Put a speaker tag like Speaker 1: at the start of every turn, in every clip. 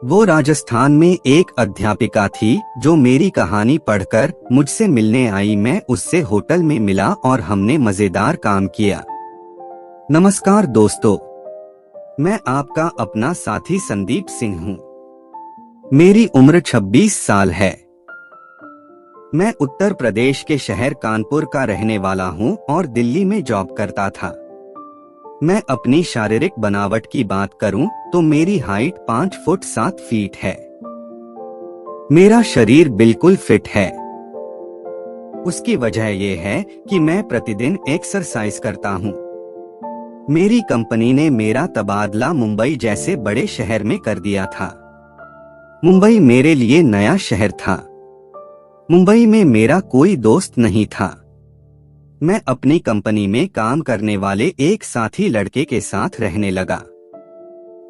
Speaker 1: वो राजस्थान में एक अध्यापिका थी जो मेरी कहानी पढ़कर मुझसे मिलने आई। मैं उससे होटल में मिला और हमने मजेदार काम किया। नमस्कार दोस्तों, मैं आपका अपना साथी संदीप सिंह हूँ। मेरी उम्र 26 साल है। मैं उत्तर प्रदेश के शहर कानपुर का रहने वाला हूँ और दिल्ली में जॉब करता था। मैं अपनी शारीरिक बनावट की बात करूं तो मेरी हाइट 5 फुट 7 फीट है। मेरा शरीर बिल्कुल फिट है। उसकी वजह यह है कि मैं प्रतिदिन एक्सरसाइज करता हूं। मेरी कंपनी ने मेरा तबादला मुंबई जैसे बड़े शहर में कर दिया था। मुंबई मेरे लिए नया शहर था। मुंबई में मेरा कोई दोस्त नहीं था। मैं अपनी कंपनी में काम करने वाले एक साथी लड़के के साथ रहने लगा,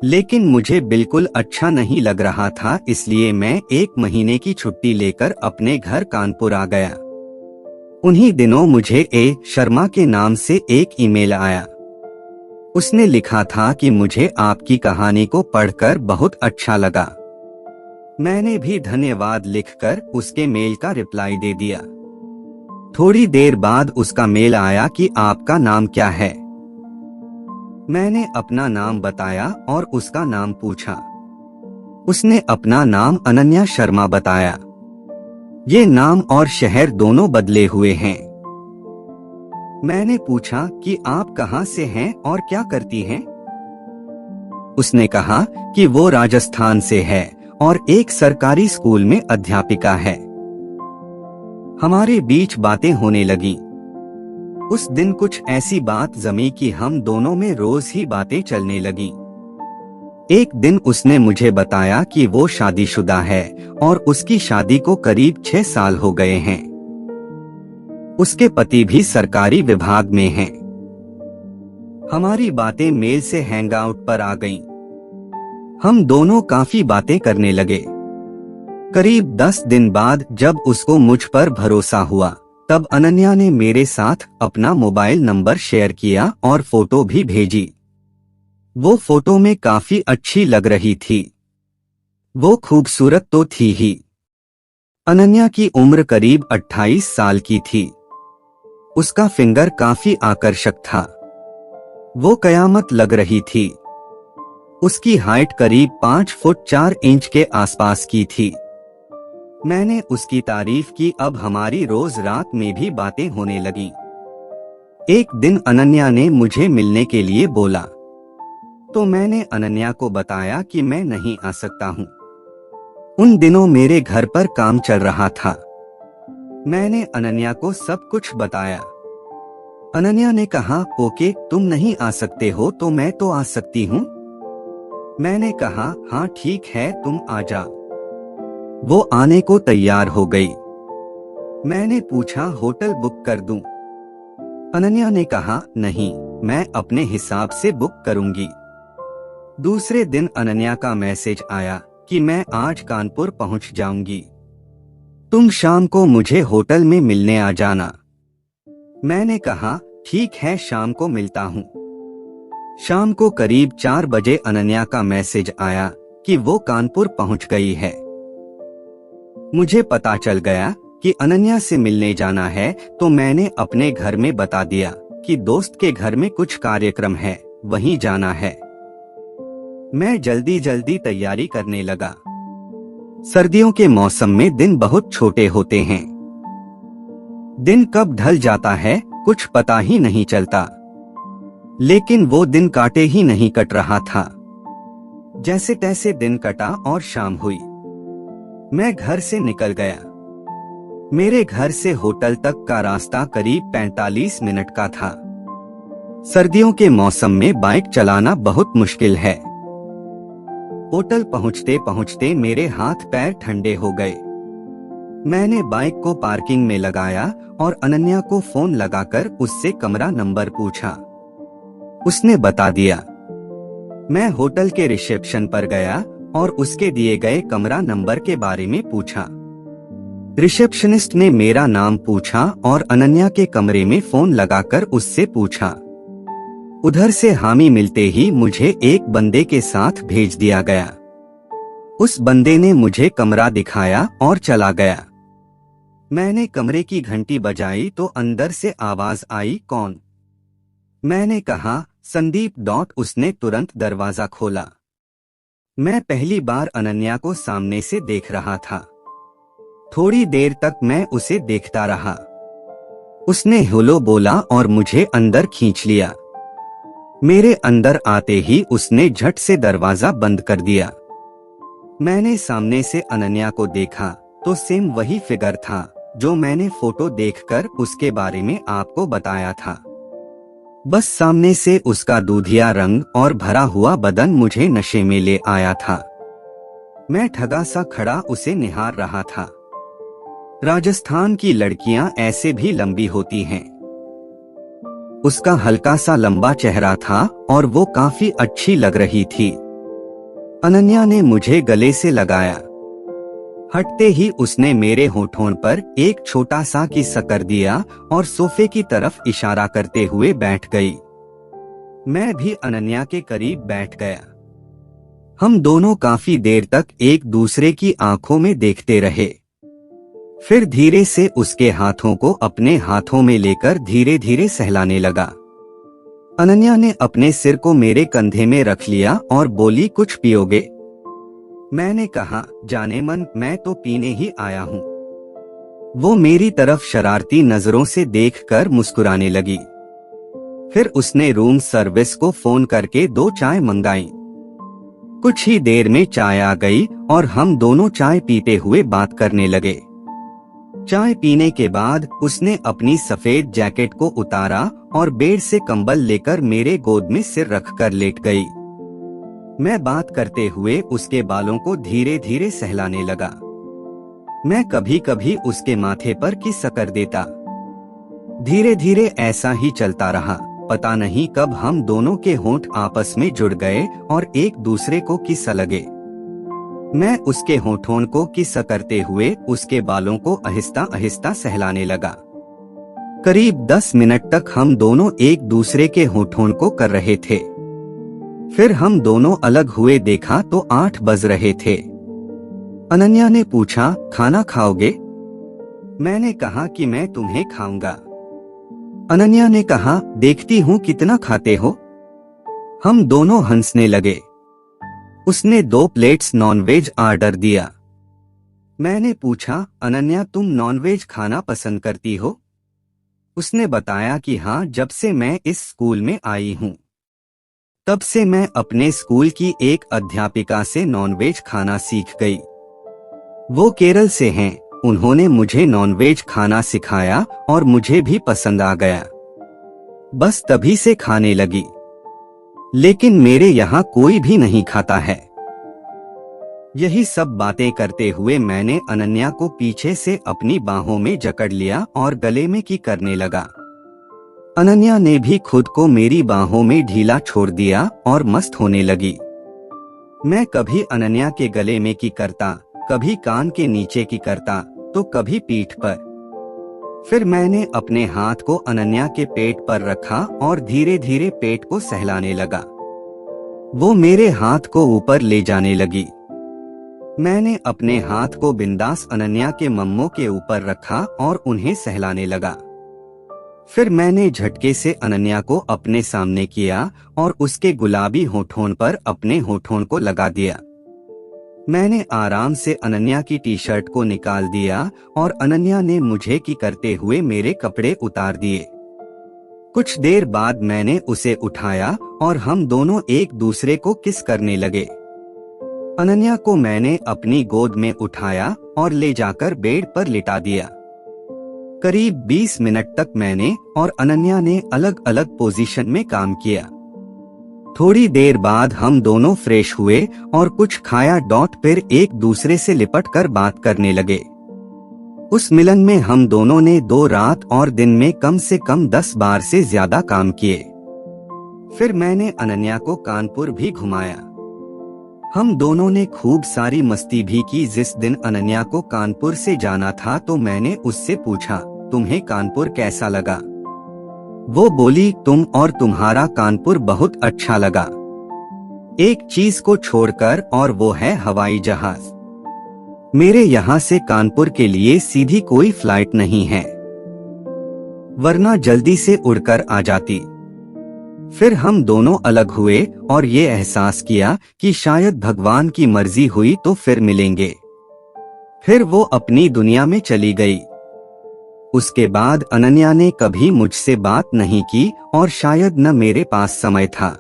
Speaker 1: लेकिन मुझे बिल्कुल अच्छा नहीं लग रहा था। इसलिए मैं 1 महीने की छुट्टी लेकर अपने घर कानपुर आ गया। उन्हीं दिनों मुझे ए शर्मा के नाम से एक ईमेल आया। उसने लिखा था कि मुझे आपकी कहानी को पढ़कर बहुत अच्छा लगा। मैंने भी धन्यवाद लिखकर उसके मेल का रिप्लाई दे दिया। थोड़ी देर बाद उसका मेल आया कि आपका नाम क्या है। मैंने अपना नाम बताया और उसका नाम पूछा। उसने अपना नाम अनन्या शर्मा बताया। ये नाम और शहर दोनों बदले हुए हैं। मैंने पूछा कि आप कहां से हैं और क्या करती हैं? उसने कहा कि वो राजस्थान से है और एक सरकारी स्कूल में अध्यापिका है। हमारे बीच बातें होने लगी। उस दिन कुछ ऐसी बात जमी कि हम दोनों में रोज ही बातें चलने लगी। एक दिन उसने मुझे बताया कि वो शादीशुदा है और उसकी शादी को करीब 6 साल हो गए हैं। उसके पति भी सरकारी विभाग में हैं। हमारी बातें मेल से हैंगआउट पर आ गईं। हम दोनों काफी बातें करने लगे। करीब 10 दिन बाद जब उसको मुझ पर भरोसा हुआ, तब अनन्या ने मेरे साथ अपना मोबाइल नंबर शेयर किया और फोटो भी भेजी। वो फोटो में काफी अच्छी लग रही थी। वो खूबसूरत तो थी ही। अनन्या की उम्र करीब 28 साल की थी। उसका फिंगर काफी आकर्षक था। वो कयामत लग रही थी। उसकी हाइट करीब 5 फुट 4 इंच के आसपास की थी। मैंने उसकी तारीफ की। अब हमारी रोज रात में भी बातें होने लगी। एक दिन अनन्या ने मुझे मिलने के लिए बोला, तो मैंने अनन्या को बताया कि मैं नहीं आ सकता हूँ। उन दिनों मेरे घर पर काम चल रहा था। मैंने अनन्या को सब कुछ बताया। अनन्या ने कहा, ओके, तुम नहीं आ सकते हो तो मैं तो आ सकती हूँ। मैंने कहा, हाँ ठीक है, तुम आ जाओ। वो आने को तैयार हो गई। मैंने पूछा, होटल बुक कर दूं? अनन्या ने कहा, नहीं, मैं अपने हिसाब से बुक करूंगी। दूसरे दिन अनन्या का मैसेज आया कि मैं आज कानपुर पहुंच जाऊंगी। तुम शाम को मुझे होटल में मिलने आ जाना। मैंने कहा, ठीक है, शाम को मिलता हूं। शाम को करीब 4 बजे अनन्या का मैसेज आया कि वो कानपुर पहुंच गई है। मुझे पता चल गया कि अनन्या से मिलने जाना है, तो मैंने अपने घर में बता दिया कि दोस्त के घर में कुछ कार्यक्रम है, वहीं जाना है। मैं जल्दी जल्दी तैयारी करने लगा। सर्दियों के मौसम में दिन बहुत छोटे होते हैं। दिन कब ढल जाता है कुछ पता ही नहीं चलता। लेकिन वो दिन काटे ही नहीं कट रहा था। जैसे तैसे दिन कटा और शाम हुई। मैं घर से निकल गया। मेरे घर से होटल तक का रास्ता करीब 45 मिनट का था। सर्दियों के मौसम में बाइक चलाना बहुत मुश्किल है। होटल पहुंचते पहुंचते मेरे हाथ पैर ठंडे हो गए। मैंने बाइक को पार्किंग में लगाया और अनन्या को फोन लगाकर उससे कमरा नंबर पूछा। उसने बता दिया। मैं होटल के रिसेप्शन पर गया और उसके दिए गए कमरा नंबर के बारे में पूछा। रिसेप्शनिस्ट ने मेरा नाम पूछा और अनन्या के कमरे में फोन लगाकर उससे पूछा। उधर से हामी मिलते ही मुझे एक बंदे के साथ भेज दिया गया। उस बंदे ने मुझे कमरा दिखाया और चला गया। मैंने कमरे की घंटी बजाई तो अंदर से आवाज आई, कौन? मैंने कहा, संदीप। उसने तुरंत दरवाजा खोला। मैं पहली बार अनन्या को सामने से देख रहा था। थोड़ी देर तक मैं उसे देखता रहा। उसने हेलो बोला और मुझे अंदर खींच लिया। मेरे अंदर आते ही उसने झट से दरवाजा बंद कर दिया। मैंने सामने से अनन्या को देखा तो सेम वही फिगर था जो मैंने फोटो देखकर उसके बारे में आपको बताया था। बस सामने से उसका दूधिया रंग और भरा हुआ बदन मुझे नशे में ले आया था। मैं ठगा सा खड़ा उसे निहार रहा था। राजस्थान की लड़कियां ऐसे भी लंबी होती हैं। उसका हल्का सा लंबा चेहरा था और वो काफी अच्छी लग रही थी। अनन्या ने मुझे गले से लगाया। हटते ही उसने मेरे होठों पर एक छोटा सा किस कर दिया और सोफे की तरफ इशारा करते हुए बैठ गई। मैं भी अनन्या के करीब बैठ गया। हम दोनों काफी देर तक एक दूसरे की आंखों में देखते रहे। फिर धीरे से उसके हाथों को अपने हाथों में लेकर धीरे धीरे सहलाने लगा। अनन्या ने अपने सिर को मेरे कंधे में रख लिया और बोली, कुछ पियोगे? मैंने कहा, जाने मन, मैं तो पीने ही आया हूँ। वो मेरी तरफ शरारती नजरों से देखकर मुस्कुराने लगी। फिर उसने रूम सर्विस को फोन करके 2 चाय मंगाई। कुछ ही देर में चाय आ गई और हम दोनों चाय पीते हुए बात करने लगे। चाय पीने के बाद उसने अपनी सफेद जैकेट को उतारा और बेड से कंबल लेकर मेरे गोद में सिर रखकर लेट गई। मैं बात करते हुए उसके बालों को धीरे धीरे सहलाने लगा। मैं कभी कभी उसके माथे पर किस कर देता। धीरे धीरे ऐसा ही चलता रहा। पता नहीं कब हम दोनों के होंठ आपस में जुड़ गए और एक दूसरे को किस लगे। मैं उसके होठों को किस करते हुए उसके बालों को आहिस्ता आहिस्ता सहलाने लगा। करीब 10 मिनट तक हम दोनों एक दूसरे के होठों को कर रहे थे। फिर हम दोनों अलग हुए, देखा तो 8 बज रहे थे। अनन्या ने पूछा, खाना खाओगे? मैंने कहा कि मैं तुम्हें खाऊंगा। अनन्या ने कहा, देखती हूँ कितना खाते हो। हम दोनों हंसने लगे। उसने 2 प्लेट्स नॉनवेज ऑर्डर दिया। मैंने पूछा, अनन्या तुम नॉनवेज खाना पसंद करती हो? उसने बताया कि हाँ, जब से मैं इस स्कूल में आई हूँ तब से मैं अपने स्कूल की एक अध्यापिका से नॉनवेज खाना सीख गई। वो केरल से हैं। उन्होंने मुझे नॉनवेज खाना सिखाया और मुझे भी पसंद आ गया। बस तभी से खाने लगी। लेकिन मेरे यहाँ कोई भी नहीं खाता है। यही सब बातें करते हुए मैंने अनन्या को पीछे से अपनी बाहों में जकड़ लिया और गले में की करने लगा। अनन्या ने भी खुद को मेरी बाहों में ढीला छोड़ दिया और मस्त होने लगी। मैं कभी अनन्या के गले में की करता, कभी कान के नीचे की करता तो कभी पीठ पर। फिर मैंने अपने हाथ को अनन्या के पेट पर रखा और धीरे धीरे पेट को सहलाने लगा। वो मेरे हाथ को ऊपर ले जाने लगी। मैंने अपने हाथ को बिंदास अनन्या के मम्मों के ऊपर रखा और उन्हें सहलाने लगा। फिर मैंने झटके से अनन्या को अपने सामने किया और उसके गुलाबी होठों पर अपने होठों को लगा दिया। मैंने आराम से अनन्या की टी-शर्ट को निकाल दिया और अनन्या ने मुझे की करते हुए मेरे कपड़े उतार दिए। कुछ देर बाद मैंने उसे उठाया और हम दोनों एक दूसरे को किस करने लगे। अनन्या को मैंने अपनी गोद में उठाया और ले जाकर बेड पर लिटा दिया। करीब 20 मिनट तक मैंने और अनन्या ने अलग अलग पोजीशन में काम किया। थोड़ी देर बाद हम दोनों फ्रेश हुए और कुछ खाया। फिर एक दूसरे से लिपट कर बात करने लगे। उस मिलन में हम दोनों ने 2 रात और दिन में कम से कम 10 बार से ज्यादा काम किए। फिर मैंने अनन्या को कानपुर भी घुमाया। हम दोनों ने खूब सारी मस्ती भी की। जिस दिन अनन्या को कानपुर से जाना था तो मैंने उससे पूछा, तुम्हें कानपुर कैसा लगा? वो बोली, तुम और तुम्हारा कानपुर बहुत अच्छा लगा। एक चीज को छोड़कर, और वो है हवाई जहाज। मेरे यहाँ से कानपुर के लिए सीधी कोई फ्लाइट नहीं है, वरना जल्दी से उड़कर आ जाती। फिर हम दोनों अलग हुए और ये एहसास किया कि शायद भगवान की मर्जी हुई तो फिर मिलेंगे। फिर वो अपनी दुनिया में चली गई। उसके बाद अनन्या ने कभी मुझसे बात नहीं की, और शायद न मेरे पास समय था,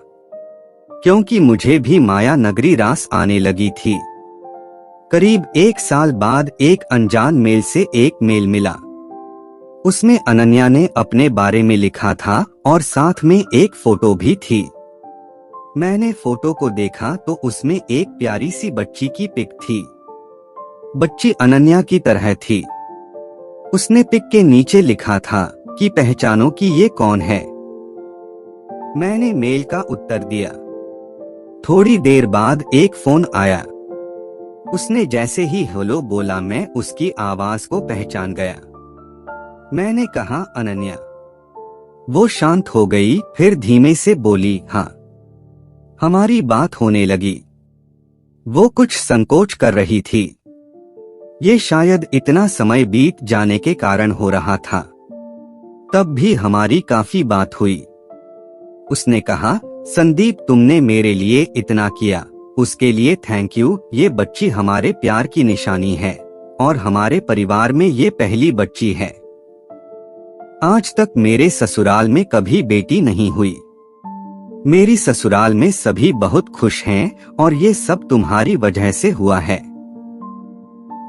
Speaker 1: क्योंकि मुझे भी माया नगरी रास आने लगी थी। करीब 1 साल बाद एक अनजान मेल से एक मेल मिला। उसमें अनन्या ने अपने बारे में लिखा था और साथ में एक फोटो भी थी। मैंने फोटो को देखा तो उसमें एक प्यारी सी बच्ची की पिक थी। बच्ची अनन्या की तरह थी। उसने पिक के नीचे लिखा था कि पहचानो कि ये कौन है। मैंने मेल का उत्तर दिया। थोड़ी देर बाद एक फोन आया। उसने जैसे ही हेलो बोला, मैं उसकी आवाज को पहचान गया। मैंने कहा अनन्या। वो शांत हो गई, फिर धीमे से बोली हाँ। हमारी बात होने लगी। वो कुछ संकोच कर रही थी। ये शायद इतना समय बीत जाने के कारण हो रहा था। तब भी हमारी काफी बात हुई। उसने कहा, संदीप, तुमने मेरे लिए इतना किया, उसके लिए थैंक यू। ये बच्ची हमारे प्यार की निशानी है और हमारे परिवार में ये पहली बच्ची है। आज तक मेरे ससुराल में कभी बेटी नहीं हुई। मेरी ससुराल में सभी बहुत खुश हैं और ये सब तुम्हारी वजह से हुआ है।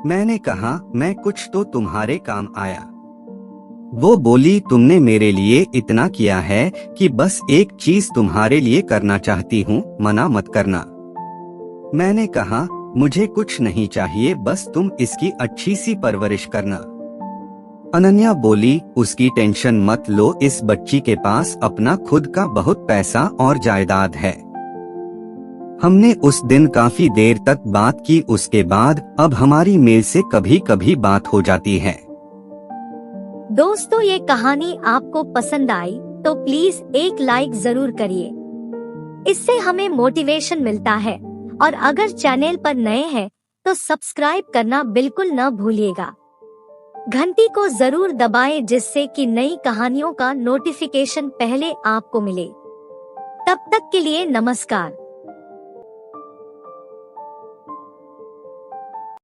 Speaker 1: मैंने कहा, मैं कुछ तो तुम्हारे काम आया। वो बोली, तुमने मेरे लिए इतना किया है कि बस एक चीज तुम्हारे लिए करना चाहती हूँ, मना मत करना। मैंने कहा, मुझे कुछ नहीं चाहिए, बस तुम इसकी अच्छी सी परवरिश करना। अनन्या बोली, उसकी टेंशन मत लो, इस बच्ची के पास अपना खुद का बहुत पैसा और जायदाद है। हमने उस दिन काफी देर तक बात की। उसके बाद अब हमारी मेल से कभी कभी बात हो जाती है।
Speaker 2: दोस्तों, ये कहानी आपको पसंद आई तो प्लीज एक लाइक जरूर करिए। इससे हमें मोटिवेशन मिलता है, और अगर चैनल पर नए हैं तो सब्सक्राइब करना बिल्कुल न भूलिएगा। घंटी को जरूर दबाएं, जिससे कि नई कहानियों का नोटिफिकेशन पहले आपको मिले। तब तक के लिए नमस्कार।